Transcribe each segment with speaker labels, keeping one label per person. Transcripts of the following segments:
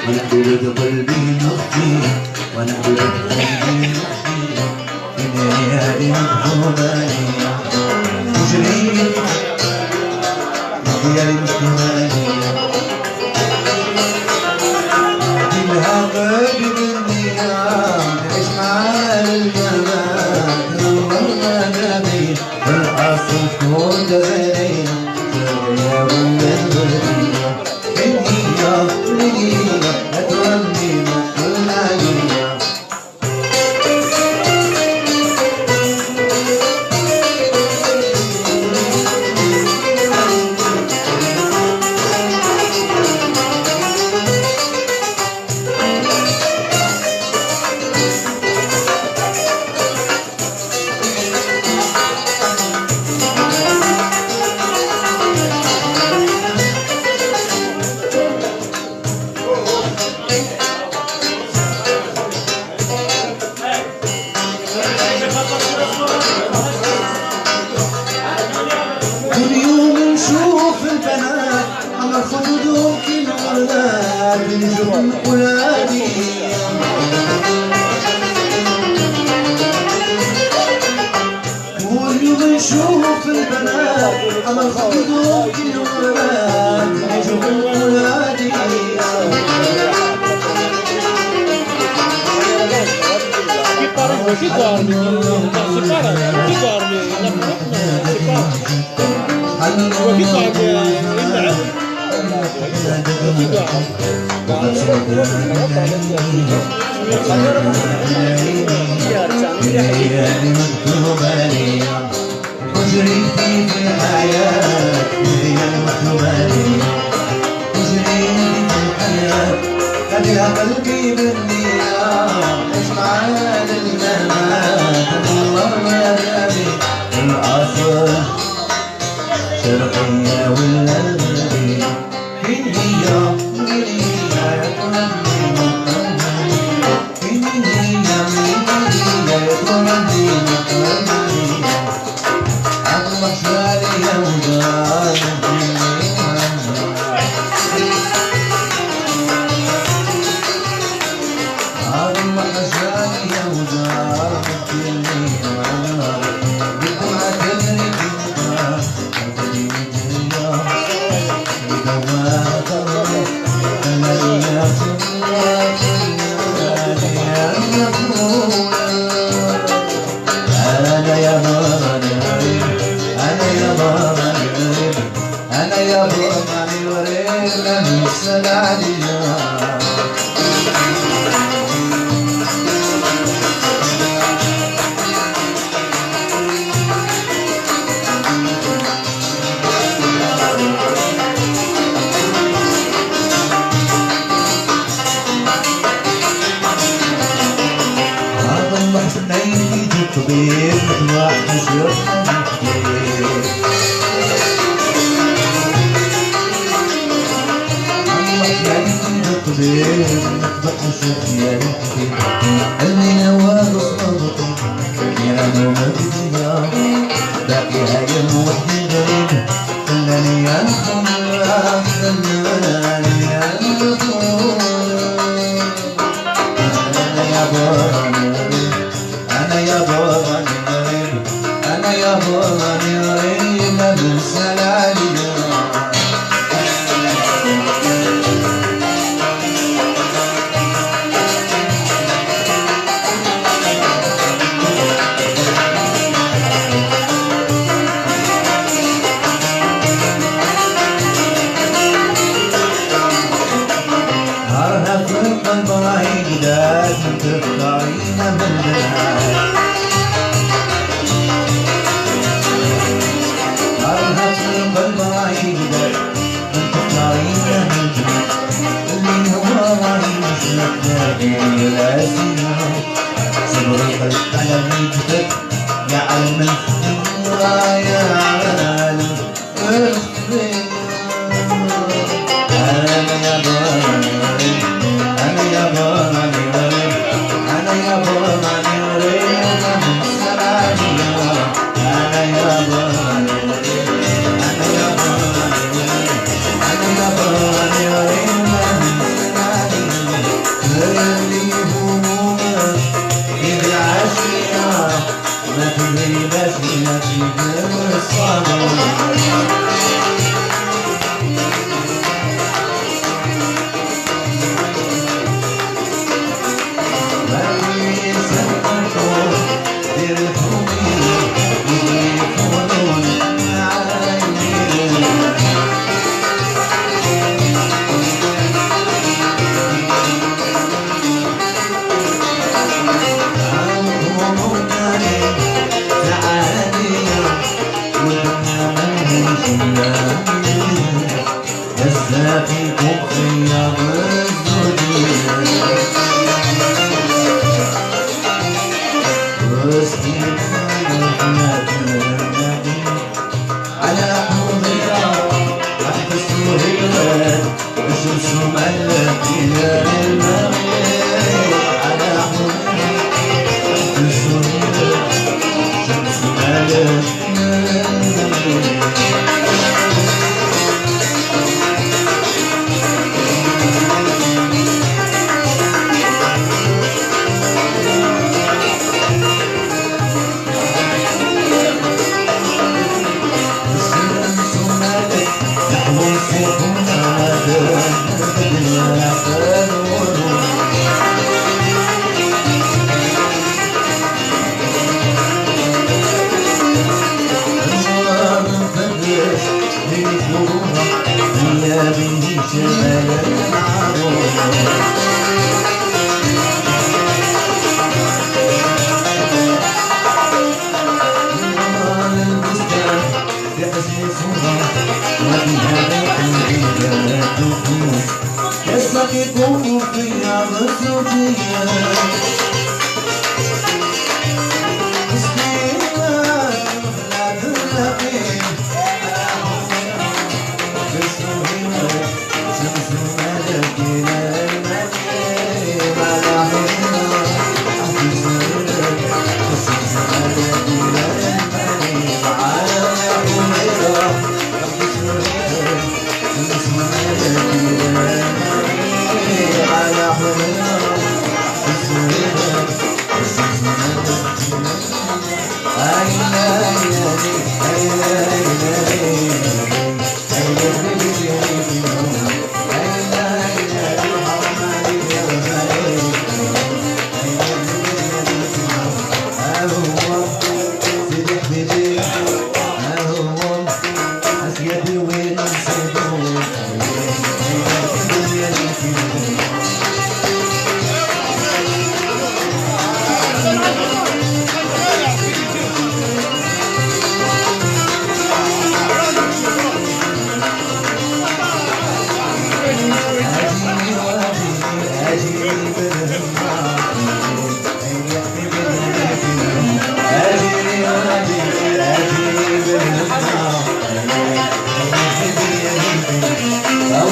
Speaker 1: وانا بلد قلبي نخفي وانا بلد قلبي نخفي ليالي مكتوبانية وجريت ليالي مكتوبانية كلها قلبي بالنيام نعيش معاها للممات نورنا نبي الأصل تكون جزائرية زاوية ولا البردية النية والنية لا تغنينا كل عالية خدودهم كل ولاد الجبن ولادي واليوم نشوف البنات أما خدودهم كل ولاد الجبن ولادي ليالي مكتوبانية وجريتي في الحياة ليالي مكتوبانية وجريتي في الحياة خليها قلبي بالنيام عيش معاها للممات نورنا نبي الأصل شرقية ولا الغربية هي أنا يا بابا ورينا نسأل عليها هذا اللحظة نيجي تطبيق مثل واحد شرطة اللي نوال صوتي يا نومتي باقيها يوم وحدي غريب خلاني أنخم خلاني أنخم أنا يا بابا غريب أنا يا بابا غريب ما بنسى العليا البراهين لازم تختارينا من النهاية أرهب من البراهين لازم تختارينا من النهاية اللي هو راهي مش محتاجين لازم صبري قلب على ميتك يا علم الخير يا عالم الخير أنا يا بابا أنا يا بابا أنا يا بابا أنا يا بابا أنا يا بابا أنا يا بابا اللي همومك إذا عشيا ما يكون فيها مسؤولية مسكينة لا تلاقين بسهولة شمس ملكنا المليم على حينها بسهولة شمس ملكنا المليم على حينها بسهولة شمس ملكنا على حنينة بسهولة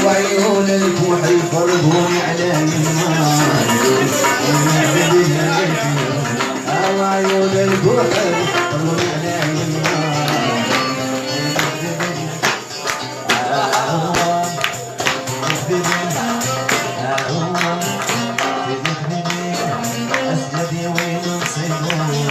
Speaker 1: وعيون الكحل فرضهم إعلان النار وعيون الكحل فرضهم إعلان النار أسجدي وين نصيبه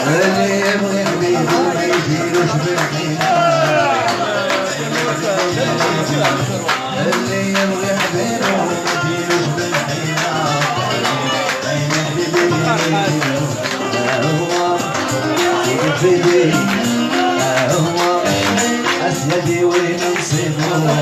Speaker 1: اللي يبغي حبيبه ما يجيلوش بالحيلة اللي يبغي حبيبه ما يجيلوش بالحيلة هو سيدي هو أسيدي وين نصيبه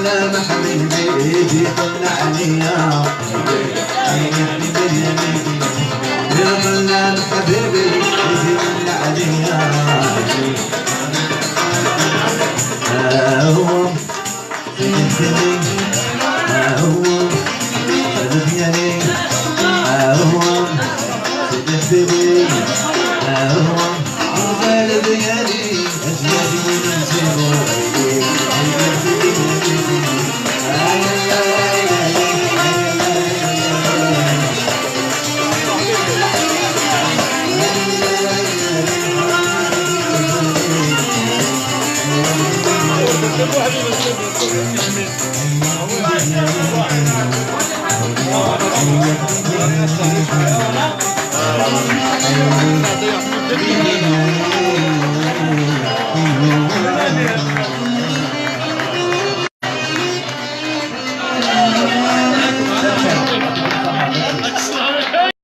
Speaker 1: غلام حبيبي ايدي طلع عليا يا غلام حبيبي ايدي طلع عليا هو سيدني هو سيدني هو سيدني هو غالب يالي أجيالي ونسيبه